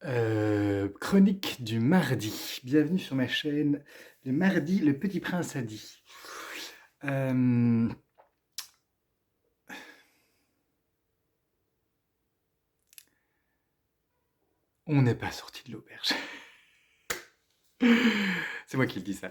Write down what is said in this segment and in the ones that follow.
Chronique du mardi. Bienvenue sur ma chaîne. Le mardi, le petit prince a dit. Euh, on n'est pas sorti de l'auberge. C'est moi qui le dis ça.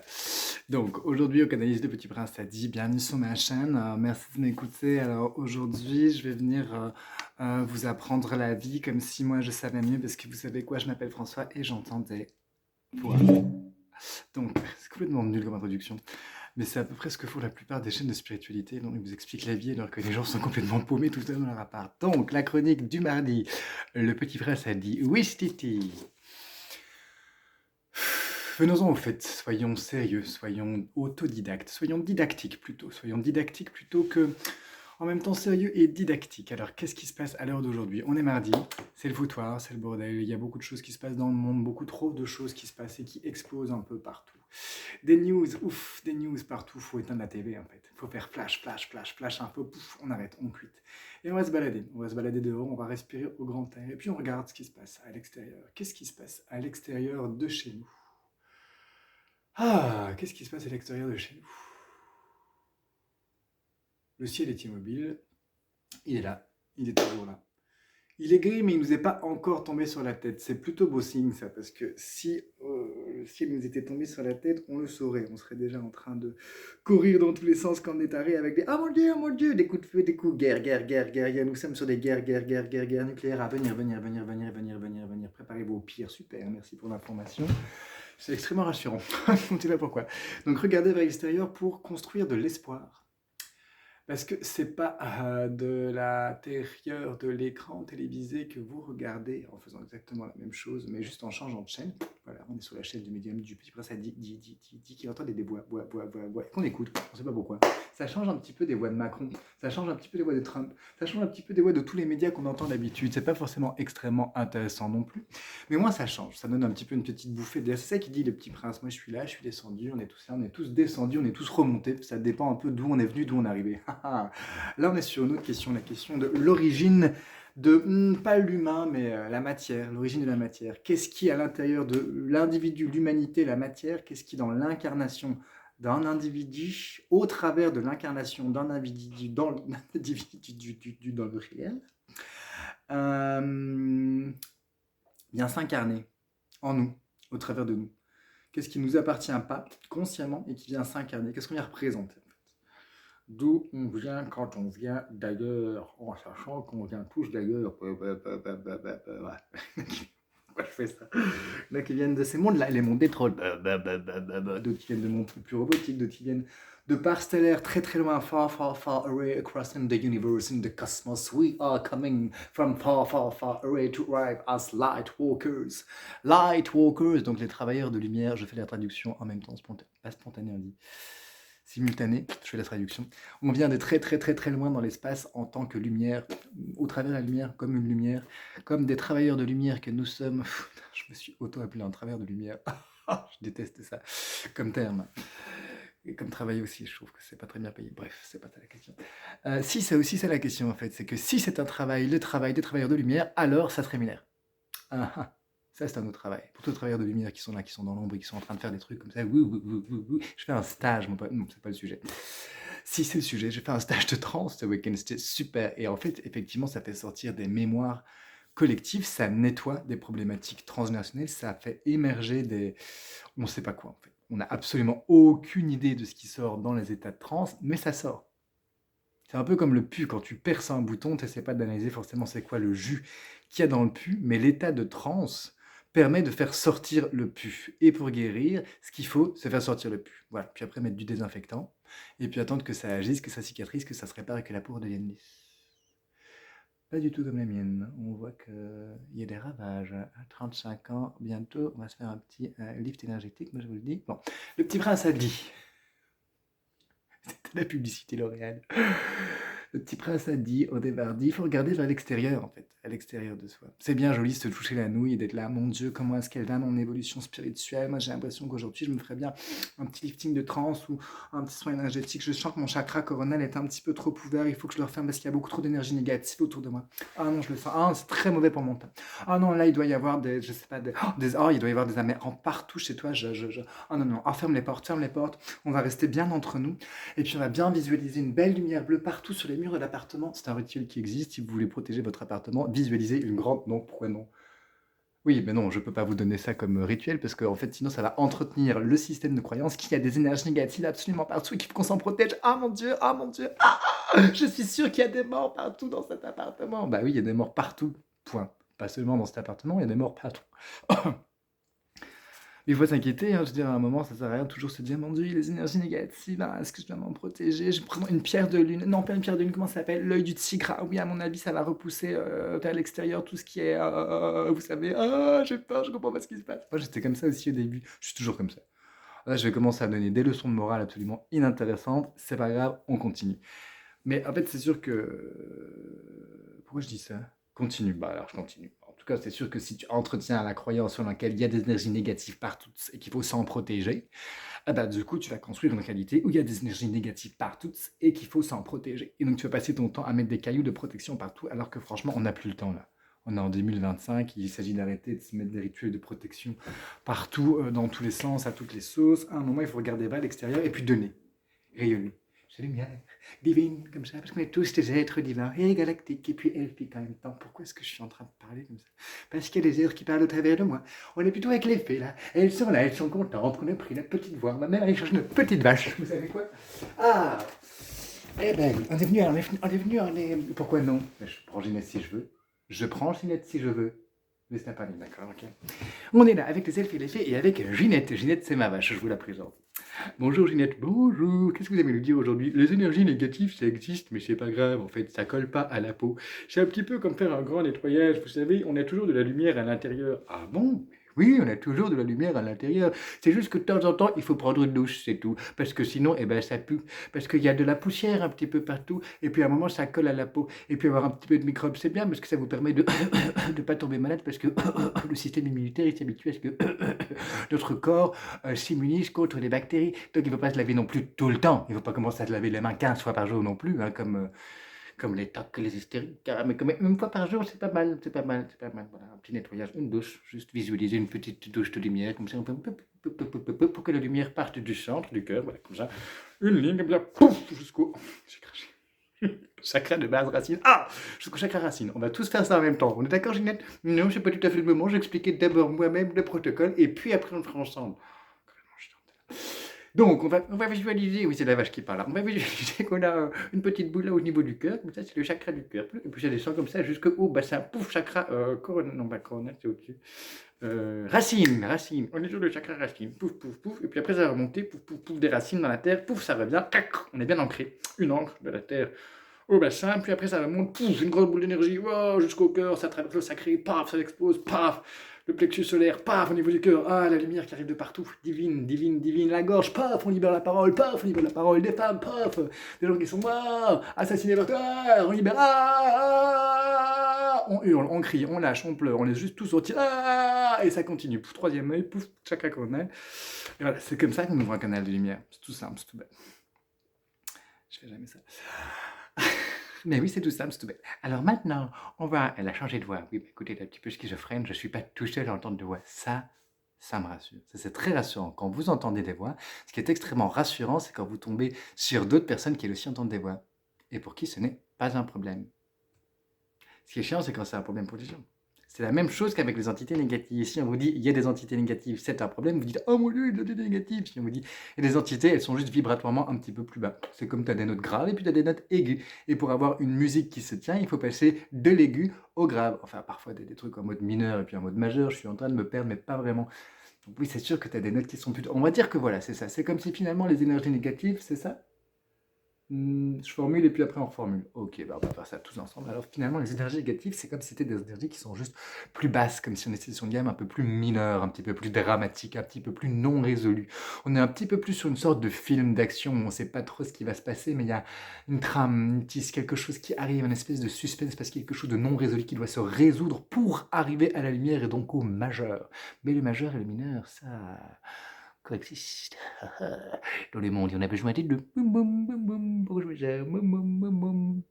Donc aujourd'hui au Canaliste de Petit Prince a dit, bienvenue sur ma chaîne, merci de m'écouter. Alors aujourd'hui je vais venir vous apprendre la vie comme si moi je savais mieux, parce que vous savez quoi, je m'appelle François et j'entends des voix. Donc c'est complètement nul comme introduction. Mais c'est à peu près ce que font la plupart des chaînes de spiritualité, dont ils vous expliquent la vie alors que les gens sont complètement paumés tout seuls dans leur appart. Donc, la chronique du mardi. Le petit prince a dit oui, Titi. Venons-en au fait, soyons sérieux, soyons autodidactes, soyons didactiques plutôt que en même temps sérieux et didactique. Alors, qu'est-ce qui se passe à l'heure d'aujourd'hui? On est mardi, c'est le foutoir, c'est le bordel, il y a beaucoup de choses qui se passent dans le monde, beaucoup trop de choses qui se passent et qui explosent un peu partout. Des news, ouf, des news partout, faut éteindre la TV en fait. Faut faire flash, flash, flash, flash un peu, pouf, on arrête, on quitte. Et on va se balader dehors, on va respirer au grand air, et puis on regarde ce qui se passe à l'extérieur. Qu'est-ce qui se passe à l'extérieur de chez nous? Ah, qu'est-ce qui se passe à l'extérieur de chez nous? Le ciel est immobile, il est là, il est toujours là. Il est gris, mais il ne nous est pas encore tombé sur la tête. C'est plutôt beau signe, ça, parce que si le ciel nous était tombé sur la tête, on le saurait. On serait déjà en train de courir dans tous les sens comme des tarés avec des oh mon Dieu, des coups de feu, des coups, guerre, guerre, guerre, guerre. Nous sommes sur des guerres, guerre, guerre, guerre, guerre nucléaires à venir, venir, venir, venir, venir, venir, venir. Préparez-vous au pire, super, merci pour l'information. C'est extrêmement rassurant. On ne sait pas pourquoi. Donc regardez vers l'extérieur pour construire de l'espoir. Parce que c'est pas de l'intérieur de l'écran télévisé que vous regardez en faisant exactement la même chose, mais juste en changeant de chaîne. Voilà, on est sur la chaîne du médium du Petit Prince, ça dit qu'il entend des voix, et qu'on écoute, on sait pas pourquoi. Ça change un petit peu des voix de Macron, ça change un petit peu des voix de Trump, ça change un petit peu des voix de tous les médias qu'on entend d'habitude. C'est pas forcément extrêmement intéressant non plus, mais moi ça change, ça donne un petit peu une petite bouffée d'air. C'est ça qui dit le Petit Prince. Moi je suis là, je suis descendu, on est tous là, on est tous descendus, on est tous remontés. Ça dépend un peu d'où on est venu, d'où on est arrivé. Là on est sur une autre question, la question de l'origine de, pas l'humain, mais la matière, l'origine de la matière. Qu'est-ce qui, à l'intérieur de l'individu, l'humanité, la matière, qu'est-ce qui, dans l'incarnation d'un individu, au travers de l'incarnation d'un individu dans l'individu dans le réel, vient s'incarner en nous, au travers de nous. Qu'est-ce qui ne nous appartient pas consciemment et qui vient s'incarner? Qu'est-ce qu'on vient représenter? D'où on vient quand on vient d'ailleurs, en sachant qu'on vient tous d'ailleurs. Pourquoi je fais ça? Là, qui viennent de ces mondes-là, les mondes des trolls. D'autres qui viennent de mondes plus robotiques, d'autres qui viennent de parts stellaires très très loin, far, far, far away across in the universe, in the cosmos. We are coming from far, far, far away to arrive as light walkers. Light walkers, donc les travailleurs de lumière. Je fais la traduction en même temps, pas spontanée, on dit simultanée, je fais la traduction. On vient de très très très très loin dans l'espace en tant que lumière, au travers de la lumière, comme une lumière, comme des travailleurs de lumière que nous sommes. Je me suis auto-appelé un travailleur de lumière. Je déteste ça comme terme. Et comme travail aussi, je trouve que c'est pas très bien payé. Bref, c'est pas ça la question. Si, c'est aussi ça la question en fait, c'est que si c'est un travail, le travail des travailleurs de lumière, alors ça se rémunère. Ah, ah. Ça, c'est un autre travail. Pour tous les travailleurs de lumière qui sont là, qui sont dans l'ombre et qui sont en train de faire des trucs comme ça, je fais un stage, non, c'est pas le sujet. Si c'est le sujet, j'ai fait un stage de trance ce week-end, c'était super. Et en fait, effectivement, ça fait sortir des mémoires collectives, ça nettoie des problématiques transgénérationnelles, ça fait émerger des... On ne sait pas quoi, en fait. On n'a absolument aucune idée de ce qui sort dans les états de transe, mais ça sort. C'est un peu comme le pu, quand tu perces un bouton, tu n'essaies pas d'analyser forcément c'est quoi le jus qu'il y a dans le pu, mais l'état de transe permet de faire sortir le pu. Et pour guérir, ce qu'il faut, c'est faire sortir le pu. Voilà, puis après mettre du désinfectant, et puis attendre que ça agisse, que ça cicatrise, que ça se répare et que la peau devienne lisse. Pas du tout comme la mienne. On voit qu'il y a des ravages. À 35 ans, bientôt, on va se faire un petit lift énergétique, moi je vous le dis. Bon, le petit prince a dit. C'était la publicité L'Oréal. Le petit prince a dit, au départ, dit, il faut regarder vers l'extérieur, en fait, à l'extérieur de soi. C'est bien joli de se toucher la nouille et d'être là, mon Dieu, comment est-ce qu'elle va, mon évolution spirituelle. Moi, j'ai l'impression qu'aujourd'hui, je me ferais bien un petit lifting de transe ou un petit soin énergétique. Je sens que mon chakra coronal est un petit peu trop ouvert, il faut que je le referme parce qu'il y a beaucoup trop d'énergie négative autour de moi. Ah non, je le sens. Ah, c'est très mauvais pour mon teint. Ah non, là, il doit y avoir des, je sais pas, il doit y avoir des amerants partout chez toi. Ah non, non, ah, ferme les portes, ferme les portes. On va rester bien entre nous. Et puis on va bien visualiser une belle lumière bleue partout sur les murs de l'appartement. C'est un rituel qui existe. Si vous voulez protéger votre appartement, visualisez une grande... Non, pourquoi non? Oui, mais non, je ne peux pas vous donner ça comme rituel parce que en fait, sinon, ça va entretenir le système de croyance qu'il y a des énergies négatives absolument partout et qu'il faut qu'on s'en protège. Ah mon Dieu, ah mon Dieu, je suis sûr qu'il y a des morts partout dans cet appartement. Bah oui, il y a des morts partout, point. Pas seulement dans cet appartement, il y a des morts partout. Il faut s'inquiéter, hein, je veux dire, à un moment, ça sert à rien de toujours se dire, mon Dieu, les énergies négatives, hein, est-ce que je dois m'en protéger? Je prends une pierre de lune, non, pas une pierre de lune, comment ça s'appelle? L'œil du tigre. Ah oui, à mon avis, ça va repousser vers l'extérieur tout ce qui est, vous savez, j'ai peur, je comprends pas ce qui se passe. Moi, j'étais comme ça aussi au début, je suis toujours comme ça. Là, je vais commencer à donner des leçons de morale absolument inintéressantes, c'est pas grave, on continue. Mais en fait, c'est sûr que... Pourquoi je dis ça? Continue, bah alors je continue. En tout cas, c'est sûr que si tu entretiens la croyance sur laquelle il y a des énergies négatives partout et qu'il faut s'en protéger, ah bah, du coup, tu vas construire une réalité où il y a des énergies négatives partout et qu'il faut s'en protéger. Et donc, tu vas passer ton temps à mettre des cailloux de protection partout, alors que franchement, on n'a plus le temps là. On est en 2025, il s'agit d'arrêter de se mettre des rituels de protection partout, dans tous les sens, à toutes les sauces. À un moment, il faut regarder vers l'extérieur et puis donner, rayonner. C'est lumière divine, comme ça, parce qu'on est tous des êtres divins et galactiques, et puis elfiques en même temps. Pourquoi est-ce que je suis en train de parler comme ça? Parce qu'il y a des êtres qui parlent au travers de moi. On est plutôt avec les fées, là. Elles sont là, elles sont contentes qu'on ait pris notre petite voix. Ma mère, elle cherche notre petite vache. Vous savez quoi? Ah! Eh ben, on est venu. Pourquoi non? Je prends Ginette si je veux. Je prends Ginette si je veux. Mais c'est pas d'accord, ok. On est là avec les elfes et les fées et avec Ginette. Ginette, c'est ma vache, je vous la présente. Bonjour Ginette, bonjour. Qu'est-ce que vous allez nous dire aujourd'hui? Les énergies négatives, ça existe, mais c'est pas grave, en fait, ça colle pas à la peau. C'est un petit peu comme faire un grand nettoyage, vous savez, on a toujours de la lumière à l'intérieur. Ah bon? Oui, on a toujours de la lumière à l'intérieur. C'est juste que de temps en temps, il faut prendre une douche, c'est tout. Parce que sinon, eh ben, ça pue. Parce qu'il y a de la poussière un petit peu partout. Et puis à un moment, ça colle à la peau. Et puis avoir un petit peu de microbes, c'est bien parce que ça vous permet de ne pas tomber malade. Parce que le système immunitaire, il s'habitue à ce que notre corps s'immunise contre les bactéries. Donc il ne faut pas se laver non plus tout le temps. Il ne faut pas commencer à se laver les mains 15 fois par jour non plus, hein, comme les tocs, les hystériques. Mais quand même, une fois par jour, c'est pas mal, c'est pas mal, c'est pas mal. Voilà, un petit nettoyage, une douche, juste visualiser une petite douche de lumière, comme ça, on peut, pour que la lumière parte du centre, du cœur, voilà, comme ça. Une ligne, comme ça, pouf, jusqu'au... J'ai craché. Chakra de base racine. Ah! Jusqu'au chakra racine. On va tous faire ça en même temps. On est d'accord, Ginette? Non, c'est pas tout à fait le moment. J'expliquais d'abord moi-même le protocole, et puis après on le fera ensemble. Donc, on va visualiser, oui, c'est la vache qui parle là. On va visualiser qu'on a une petite boule là au niveau du cœur, comme ça, c'est le chakra du cœur. Et puis ça descend comme ça jusqu'au bassin. Pouf, chakra coronal, non, pas coronal, c'est au-dessus. Racine. On est sur le chakra racine. Pouf, pouf, pouf. Et puis après, ça va remonter, pouf, pouf, pouf, des racines dans la terre. Pouf, ça revient. Tac, on est bien ancré. Une encre de la terre au bassin. Puis après, ça remonte. Pouf, une grosse boule d'énergie. Wow, jusqu'au cœur. Ça traverse le sacré. Paf, ça explose. Paf. Le plexus solaire, paf, au niveau du cœur, ah, la lumière qui arrive de partout, divine, la gorge, paf, on libère la parole, des femmes, paf, des gens qui sont morts, assassinés par terre, on libère, on hurle, on crie, on lâche, on pleure, on laisse juste tout sortir, et ça continue, pouf, troisième œil, pouf, chakra coronal, et voilà, c'est comme ça qu'on ouvre un canal de lumière, c'est tout simple, c'est tout bête. Je fais jamais ça. Mais oui, c'est tout simple, c'est tout bête. Alors maintenant, elle a changé de voix. Oui, écoutez, elle est un petit peu schizophrène, je ne suis pas tout seul à entendre de voix. Ça me rassure. Ça, c'est très rassurant. Quand vous entendez des voix, ce qui est extrêmement rassurant, c'est quand vous tombez sur d'autres personnes qui aussi entendent des voix. Et pour qui ce n'est pas un problème. Ce qui est chiant, c'est quand c'est un problème pour les gens. C'est la même chose qu'avec les entités négatives. Si on vous dit il y a des entités négatives, c'est un problème, vous dites oh mon dieu, il y a des entités négatives. Si on vous dit il y a des entités, elles sont juste vibratoirement un petit peu plus bas. C'est comme tu as des notes graves et puis tu as des notes aiguës. Et pour avoir une musique qui se tient, il faut passer de l'aigu au grave. Enfin, parfois des trucs en mode mineur et puis en mode majeur. Je suis en train de me perdre, mais pas vraiment. Donc oui, c'est sûr que tu as des notes qui sont plutôt. On va dire que voilà, c'est ça. C'est comme si finalement les énergies négatives, c'est ça? Je formule et puis après on reformule. Ok, bah on va faire ça tous ensemble. Alors finalement, les énergies négatives, c'est comme si c'était des énergies qui sont juste plus basses, comme si on était sur une gamme un peu plus mineure, un petit peu plus dramatique, un petit peu plus non résolue. On est un petit peu plus sur une sorte de film d'action où on ne sait pas trop ce qui va se passer, mais il y a une trame, une tisse, quelque chose qui arrive, une espèce de suspense parce qu'il y a quelque chose de non résolu qui doit se résoudre pour arriver à la lumière et donc au majeur. Mais le majeur et le mineur, ça coexistent. Dans les mondes, il y en a besoin des deux. Boum, boum, boum, boum, pour jouer ça. Boum, boum, boum, boum.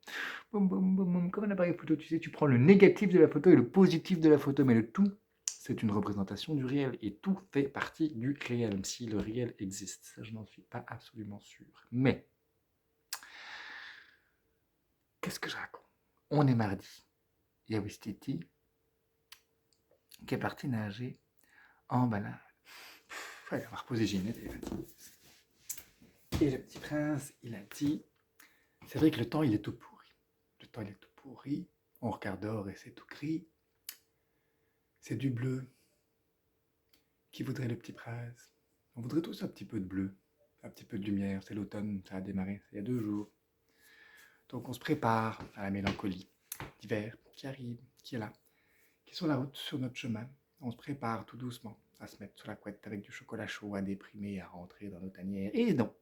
Boum, boum, boum, boum. Comme un appareil photo, tu sais, tu prends le négatif de la photo et le positif de la photo, mais le tout, c'est une représentation du réel. Et tout fait partie du réel, même si le réel existe. Ça, je n'en suis pas absolument sûr. Mais, qu'est-ce que je raconte? On est mardi. Il y a Wistiti qui est parti nager en balade. Il va reposer Ginette, elle est fatiguée. Et le petit prince, il a dit, c'est vrai que le temps, il est tout pourri. Le temps, il est tout pourri. On regarde dehors et c'est tout gris. C'est du bleu. Qui voudrait le petit prince? On voudrait tous un petit peu de bleu, un petit peu de lumière. C'est l'automne, ça a démarré, c'est il y a 2 jours. Donc on se prépare à la mélancolie d'hiver qui arrive, qui est là, qui est sur la route, sur notre chemin. On se prépare tout doucement à se mettre sur la couette avec du chocolat chaud, à déprimer, à rentrer dans nos tanières. Et non,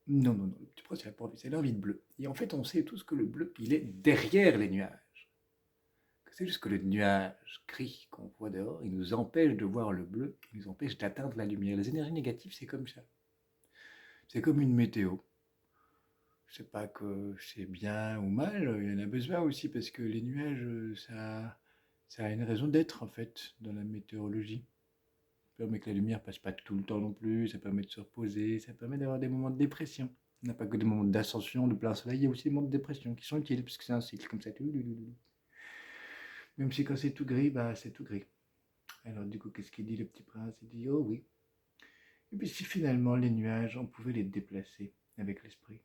non, non, non, le petit prince, il a pas envie, c'est l'envie de bleu. Et en fait, on sait tous que le bleu, il est derrière les nuages. C'est juste que le nuage gris qu'on voit dehors, il nous empêche de voir le bleu, il nous empêche d'atteindre la lumière. Les énergies négatives, c'est comme ça. C'est comme une météo. Je sais pas que c'est bien ou mal, il y en a besoin aussi parce que les nuages, ça a une raison d'être en fait dans la météorologie. Ça permet que la lumière passe pas tout le temps non plus, ça permet de se reposer, ça permet d'avoir des moments de dépression. On n'a pas que des moments d'ascension, de plein soleil, il y a aussi des moments de dépression qui sont utiles parce que c'est un cycle comme ça. Même si quand c'est tout gris, bah c'est tout gris. Alors du coup, qu'est-ce qu'il dit le petit prince? Il dit, oh oui. Et puis si finalement les nuages, on pouvait les déplacer avec l'esprit.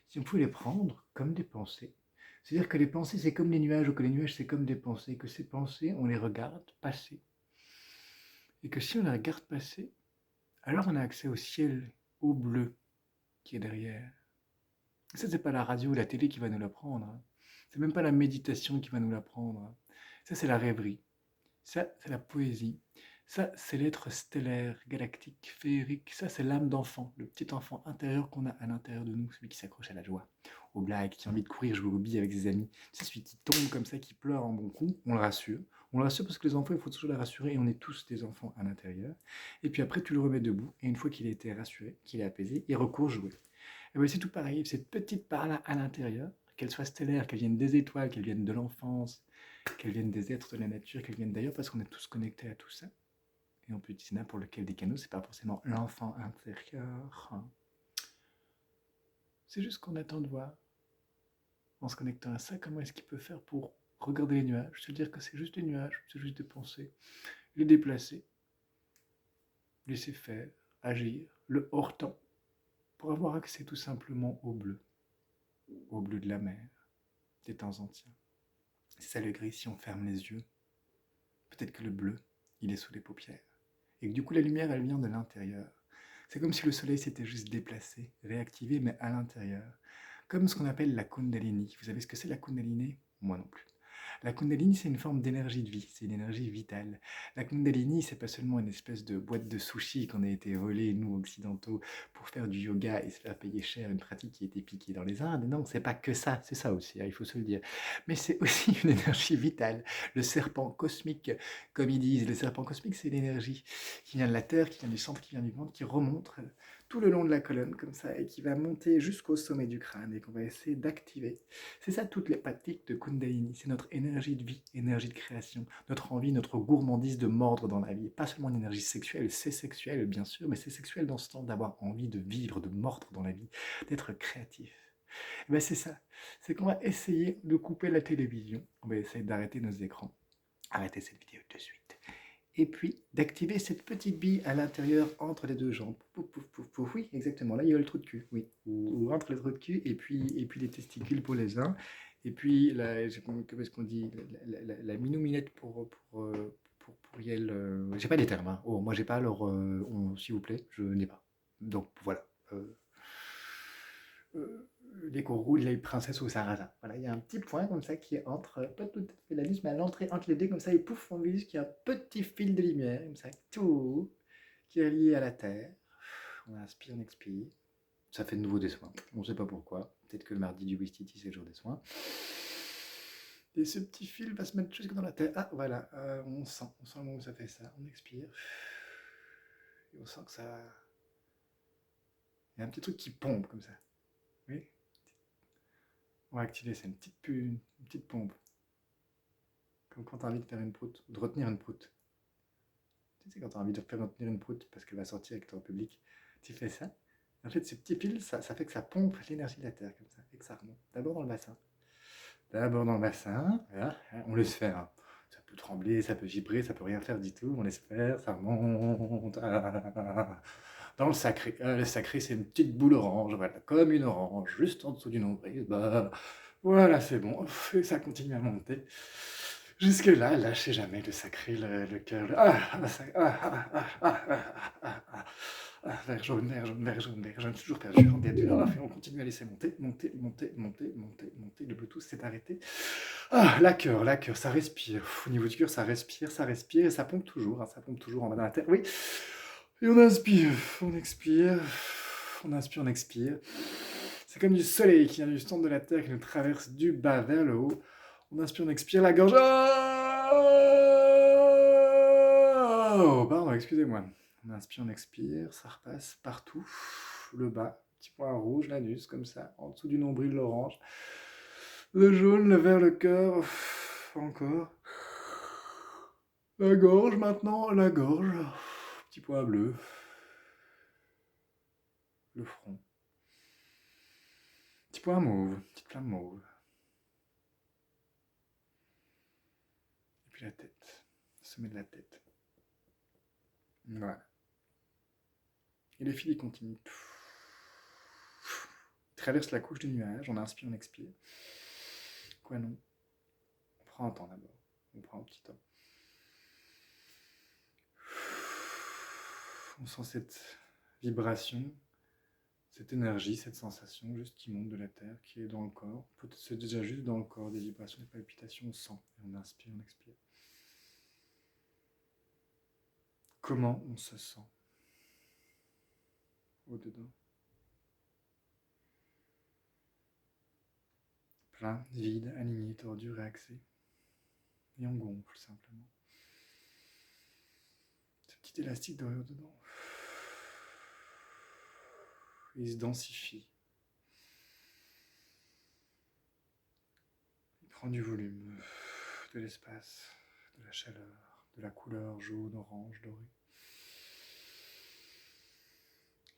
Si on pouvait les prendre comme des pensées. C'est-à-dire que les pensées, c'est comme les nuages, ou que les nuages, c'est comme des pensées, que ces pensées, on les regarde passer. Et que si on les regarde passer, alors on a accès au ciel, au bleu qui est derrière. Et ça, c'est pas la radio ou la télé qui va nous l'apprendre. Hein. C'est même pas la méditation qui va nous l'apprendre. Hein. Ça, c'est la rêverie. Ça, c'est la poésie. Ça, c'est l'être stellaire, galactique, féerique. Ça, c'est l'âme d'enfant, le petit enfant intérieur qu'on a à l'intérieur de nous, celui qui s'accroche à la joie, aux blagues, qui a envie de courir jouer aux billes avec ses amis. C'est celui qui tombe comme ça, qui pleure en bon coup. On le rassure. On le rassure parce que les enfants, il faut toujours les rassurer et on est tous des enfants à l'intérieur. Et puis après, tu le remets debout et une fois qu'il a été rassuré, qu'il est apaisé, il recourt jouer. Et bien, c'est tout pareil. Cette petite part-là à l'intérieur, qu'elle soit stellaire, qu'elle vienne des étoiles, qu'elle vienne de l'enfance, qu'elles viennent des êtres de la nature, qu'elles viennent d'ailleurs, parce qu'on est tous connectés à tout ça. Et on peut utiliser n'importe lequel des canaux, c'est pas forcément l'enfant intérieur. Hein. C'est juste qu'on attend de voir, en se connectant à ça, comment est-ce qu'il peut faire pour regarder les nuages, se dire que c'est juste des nuages, c'est juste des pensées, les déplacer, laisser faire, agir, le hors-temps, pour avoir accès tout simplement au bleu de la mer, des temps anciens. C'est ça le gris, si on ferme les yeux, peut-être que le bleu, il est sous les paupières. Et que du coup, la lumière, elle vient de l'intérieur. C'est comme si le soleil s'était juste déplacé, réactivé, mais à l'intérieur. Comme ce qu'on appelle la Kundalini. Vous savez ce que c'est la Kundalini? Moi non plus. La Kundalini, c'est une forme d'énergie de vie, c'est une énergie vitale. La Kundalini, c'est pas seulement une espèce de boîte de sushi qu'on a été volée, nous, occidentaux, pour faire du yoga et se faire payer cher, une pratique qui a été piquée dans les Indes. Non, c'est pas que ça, c'est ça aussi, hein, il faut se le dire. Mais c'est aussi une énergie vitale. Le serpent cosmique, comme ils disent, le serpent cosmique, c'est l'énergie qui vient de la Terre, qui vient du centre, qui vient du ventre, qui remonte tout le long de la colonne, comme ça, et qui va monter jusqu'au sommet du crâne, et qu'on va essayer d'activer. C'est ça toutes les pratiques de Kundalini, c'est notre énergie de vie, énergie de création, notre envie, notre gourmandise de mordre dans la vie. Pas seulement une énergie sexuelle, c'est sexuel bien sûr, mais c'est sexuel dans ce temps d'avoir envie de vivre, de mordre dans la vie, d'être créatif. Et ben c'est ça, c'est qu'on va essayer de couper la télévision, on va essayer d'arrêter nos écrans. Arrêtez cette vidéo de suite. Et puis d'activer cette petite bille à l'intérieur entre les deux jambes. Pouf, pouf, pouf, pouf. Oui, exactement. Là, il y a le trou de cul. Oui. Ou entre les trous de cul et puis les testicules pour les uns. Et puis, comment est-ce qu'on dit la minouminette pour Yel. J'ai pas des termes. Hein. Oh, moi, j'ai pas. Alors, s'il vous plaît, je n'ai pas. Donc, voilà. les gourous de la princesse au sarrasin. Voilà, il y a un petit point comme ça qui est entre, pas tout à fait l'anus, mais à l'entrée entre les deux, comme ça, et pouf, on vise qu'il y a un petit fil de lumière, comme ça, tout, qui est lié à la terre. On inspire, on expire. Ça fait de nouveau des soins. On ne sait pas pourquoi. Peut-être que le mardi du Wistiti, c'est le jour des soins. Et ce petit fil va se mettre jusque dans la terre. Ah, voilà, on sent le moment où ça fait ça. On expire. Et on sent que ça... Il y a un petit truc qui pompe comme ça. Oui. On va activer ça, une petite pompe. Comme quand tu as envie de faire une proute, de retenir une proute. Tu sais, quand tu as envie de faire retenir une proute parce qu'elle va sortir avec ton public, tu fais ça. En fait, ce petit fil, ça fait que ça pompe l'énergie de la terre comme ça, et que ça remonte. D'abord dans le bassin. Voilà, on laisse faire. Hein. Ça peut trembler, ça peut vibrer, ça peut rien faire du tout. On laisse faire, ça remonte. Dans le sacré. Le sacré, c'est une petite boule orange, voilà, comme une orange, juste en dessous du nombril. Bah, voilà, c'est bon. Et ça continue à monter. Jusque-là, lâchez jamais le sacré, le cœur. Vert, jaune, vert, jaune, vert, jaune, vert jaune, toujours perdu. Et on continue à laisser monter. Le Bluetooth s'est arrêté. La cœur, ça respire. Au niveau du cœur, ça respire, et ça pompe toujours. Hein, ça pompe toujours en bas dans la terre. Oui. Et on inspire, on expire. On inspire, on expire. C'est comme du soleil qui vient du centre de la terre, qui nous traverse du bas vers le haut. On inspire, on expire, la gorge. Oh, pardon, excusez-moi. On inspire, on expire, ça repasse partout. Le bas, petit point rouge, l'anus, comme ça, en dessous du nombril, l'orange. Le jaune, le vert, le cœur. Encore. La gorge maintenant, la gorge. Petit point bleu. Le front. Petit point mauve, petite flamme mauve. Et puis la tête, le sommet de la tête. Voilà. Et le fil, il continue. Il traverse la couche du nuage, on inspire, on expire. Quoi non? On prend un temps d'abord. On prend un petit temps. On sent cette vibration, cette énergie, cette sensation juste qui monte de la terre, qui est dans le corps. Peut-être c'est déjà juste dans le corps, des vibrations, des palpitations, on sent. Et on inspire, on expire. Comment on se sent au-dedans? Plein, vide, aligné, tordu, réaxé. Et on gonfle simplement. Ce petit élastique derrière dedans. Il se densifie. Il prend du volume, de l'espace, de la chaleur, de la couleur jaune, orange, dorée.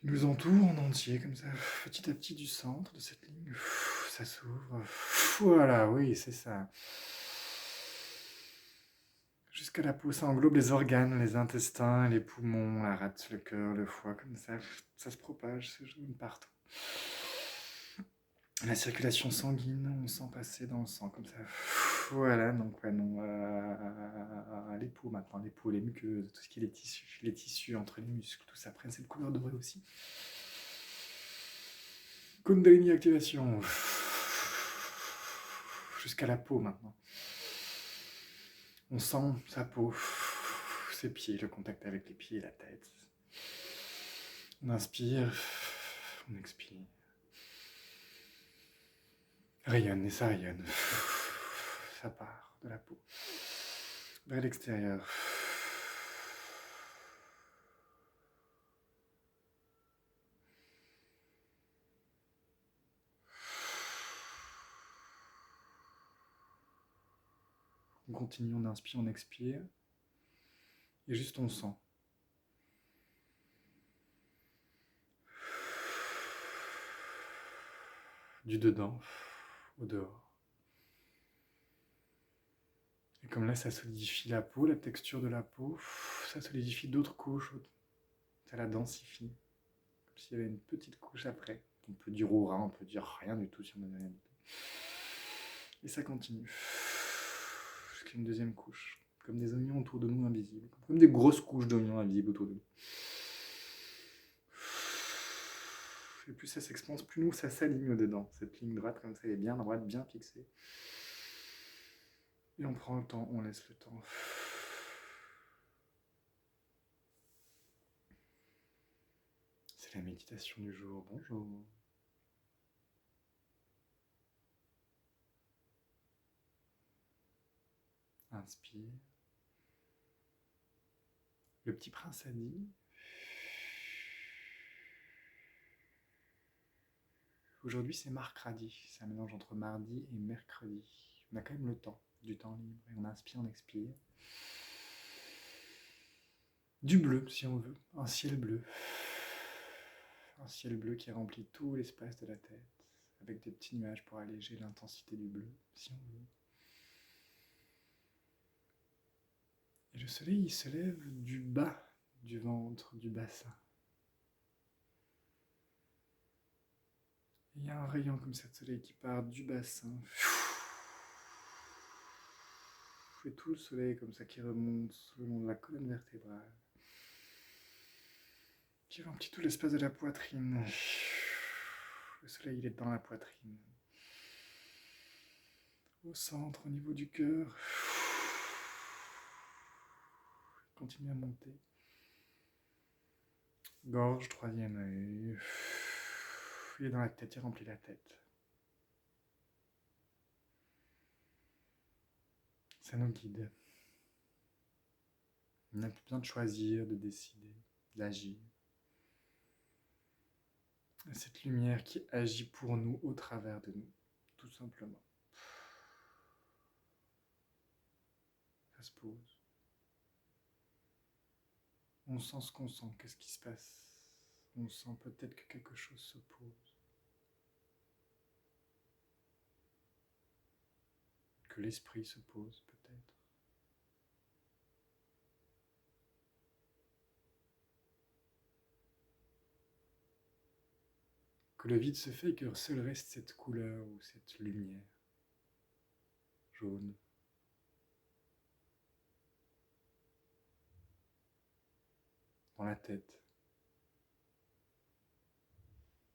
Il nous entoure en entier, comme ça, petit à petit du centre de cette ligne. Ça s'ouvre. Voilà, oui, c'est ça. Jusqu'à la peau, ça englobe les organes, les intestins, les poumons, la rate, le cœur, le foie, comme ça se propage, c'est jaune partout. La circulation sanguine, on sent passer dans le sang, comme ça. Voilà, donc ouais, non, les peaux maintenant, les peaux, les muqueuses, tout ce qui est les tissus entre les muscles, tout ça prenne cette couleur dorée aussi. Kundalini activation. Jusqu'à la peau maintenant. On sent sa peau, ses pieds, le contact avec les pieds et la tête. On inspire, on expire. Rayonne et ça rayonne. Ça part de la peau vers l'extérieur. On continue, on inspire, on expire. Et juste on sent. Du dedans au dehors. Et comme là, ça solidifie la peau, la texture de la peau, ça solidifie d'autres couches. Ça la densifie. Comme s'il y avait une petite couche après. On peut dire aura, on peut dire rien du tout si on n'en a rien du tout. Et ça continue. Jusqu'à une deuxième couche. Comme des oignons autour de nous invisibles. Comme des grosses couches d'oignons invisibles autour de nous. Et plus ça s'expanse, plus nous, ça s'aligne au-dedans. Cette ligne droite, comme ça, elle est bien droite, bien fixée. Et on prend le temps, on laisse le temps. C'est la méditation du jour. Bonjour. Inspire. Le petit prince a dit... Aujourd'hui, c'est mercredi. C'est un mélange entre mardi et mercredi. On a quand même le temps, du temps libre. Et on inspire, on expire. Du bleu, si on veut. Un ciel bleu. Un ciel bleu qui remplit tout l'espace de la tête. Avec des petits nuages pour alléger l'intensité du bleu, si on veut. Et le soleil, il se lève du bas du ventre, du bassin. Il y a un rayon comme ça de soleil qui part du bassin. Et tout le soleil comme ça qui remonte le long de la colonne vertébrale. Qui remplit tout l'espace de la poitrine. Le soleil, il est dans la poitrine. Au centre, au niveau du cœur. Continue à monter. Gorge, troisième œil. Il est dans la tête, il remplit la tête. Ça nous guide. On n'a plus besoin de choisir, de décider, d'agir. Cette lumière qui agit pour nous, au travers de nous, tout simplement. Ça se pose. On sent ce qu'on sent, qu'est-ce qui se passe? On sent peut-être que quelque chose se pose. Que l'esprit se pose peut-être. Que le vide se fait et que seul reste cette couleur ou cette lumière jaune. Dans la tête,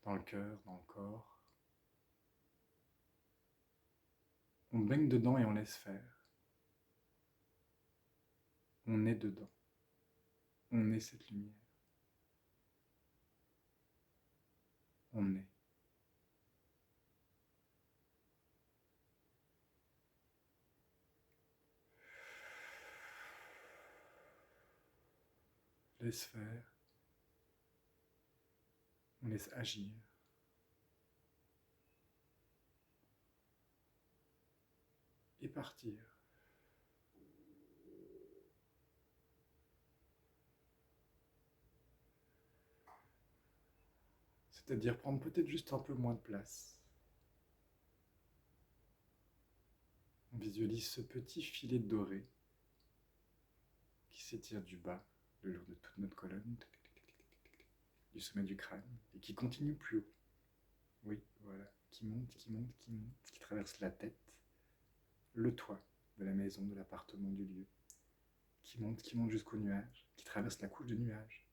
dans le cœur, dans le corps. On baigne dedans et on laisse faire. On est dedans. On est cette lumière. On est. Laisse faire. On laisse agir. Et partir. C'est-à-dire prendre peut-être juste un peu moins de place. On visualise ce petit filet doré qui s'étire du bas, le long de toute notre colonne, du sommet du crâne, et qui continue plus haut. Oui, voilà, qui monte, qui monte, qui monte, qui traverse la tête, le toit de la maison, de l'appartement, du lieu, qui monte jusqu'au nuage, qui traverse la couche de nuages,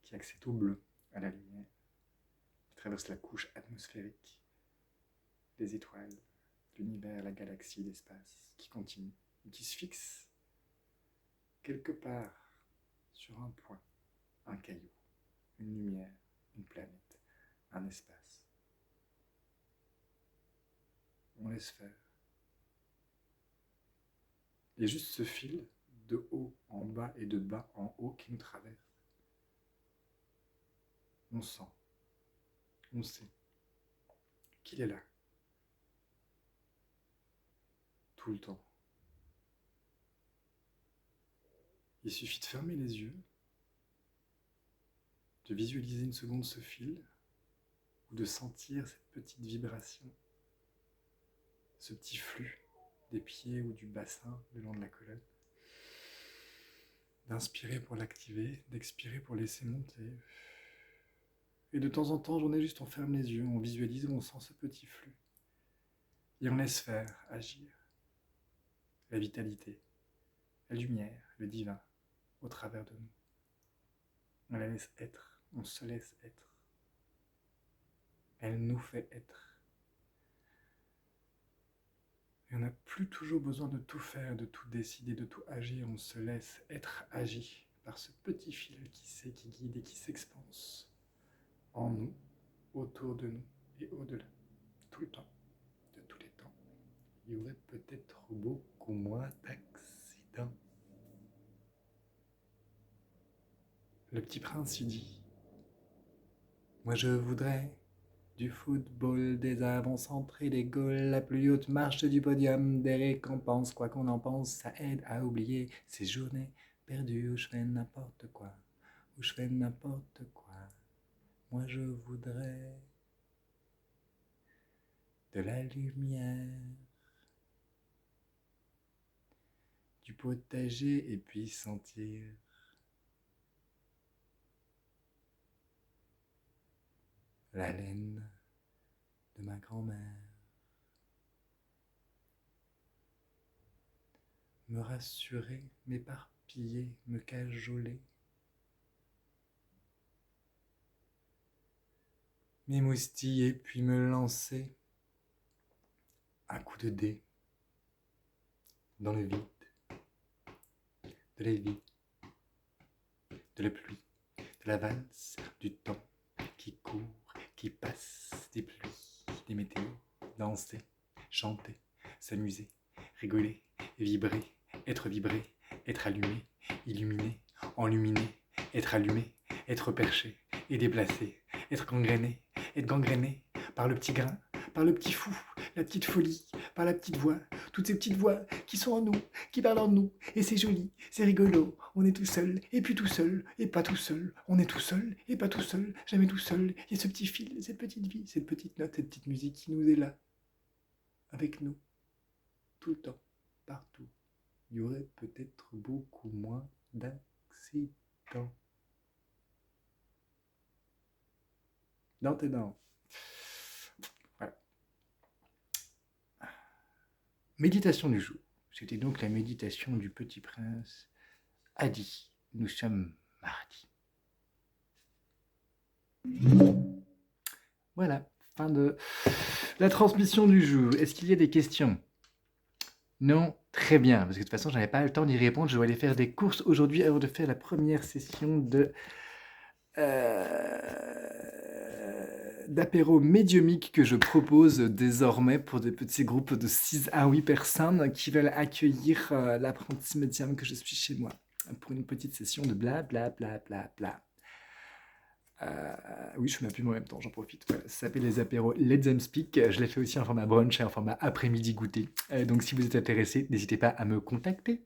qui accède au bleu, à la lumière, qui traverse la couche atmosphérique, les étoiles, l'univers, la galaxie, l'espace, qui continue, qui se fixe quelque part sur un point, un caillou, une lumière, une planète, un espace. On laisse faire. Il y a juste ce fil de haut en bas et de bas en haut qui nous traverse. On sent, on sait qu'il est là. Tout le temps. Il suffit de fermer les yeux, de visualiser une seconde ce fil, ou de sentir cette petite vibration, ce petit flux des pieds ou du bassin le long de la colonne. D'inspirer pour l'activer, d'expirer pour laisser monter. Et de temps en temps, j'en ai juste, on ferme les yeux, on visualise et on sent ce petit flux. Et on laisse faire, agir. La vitalité, la lumière, le divin, au travers de nous. On la laisse être, on se laisse être. Elle nous fait être. Et on n'a plus toujours besoin de tout faire, de tout décider, de tout agir. On se laisse être agi par ce petit fil qui sait, qui guide et qui s'expanse en nous, autour de nous et au-delà, tout le temps, de tous les temps. Il y aurait peut-être beaucoup moins d'accidents. Le petit prince, il dit « Moi je voudrais du football, des avant-centres et des goals, la plus haute marche du podium, des récompenses, quoi qu'on en pense, ça aide à oublier ces journées perdues où je fais n'importe quoi, où je fais n'importe quoi. Moi je voudrais de la lumière, du potager et puis sentir la laine de ma grand-mère. Me rassurer, m'éparpiller, me cajoler. M'émoustiller puis me lancer un coup de dé dans le vide, de la vie, de la pluie, de la valse, du temps qui court, qui passe, des pluies, des météos, danser, chanter, s'amuser, rigoler, vibrer, être vibré, être allumé, illuminé, enluminé, être allumé, être perché et déplacé, être gangréné par le petit grain, par le petit fou, la petite folie, par la petite voix, toutes ces petites voix qui sont en nous, qui parlent en nous, et c'est joli, c'est rigolo, on est tout seul, et puis tout seul, et pas tout seul, on est tout seul, et pas tout seul, jamais tout seul, il y a ce petit fil, cette petite vie, cette petite note, cette petite musique qui nous est là, avec nous, tout le temps, partout. Il y aurait peut-être beaucoup moins d'accidents. Dans tes dents. Voilà. Méditation du jour. C'était donc la méditation du Petit Prince. Adi, nous sommes mardi. Voilà, fin de la transmission du jour. Est-ce qu'il y a des questions ? Non, très bien, parce que de toute façon, je n'avais pas le temps d'y répondre. Je dois aller faire des courses aujourd'hui avant de faire la première session d'apéro médiumique que je propose désormais pour des petits groupes de 6 à 8 personnes qui veulent accueillir l'apprenti médium que je suis chez moi pour une petite session de bla bla bla bla bla. Oui, je fais ma pub en même temps, j'en profite. Voilà, ça s'appelle les apéros Let Them Speak. Je l'ai fait aussi en format brunch et en format après-midi goûter. Donc si vous êtes intéressé, n'hésitez pas à me contacter.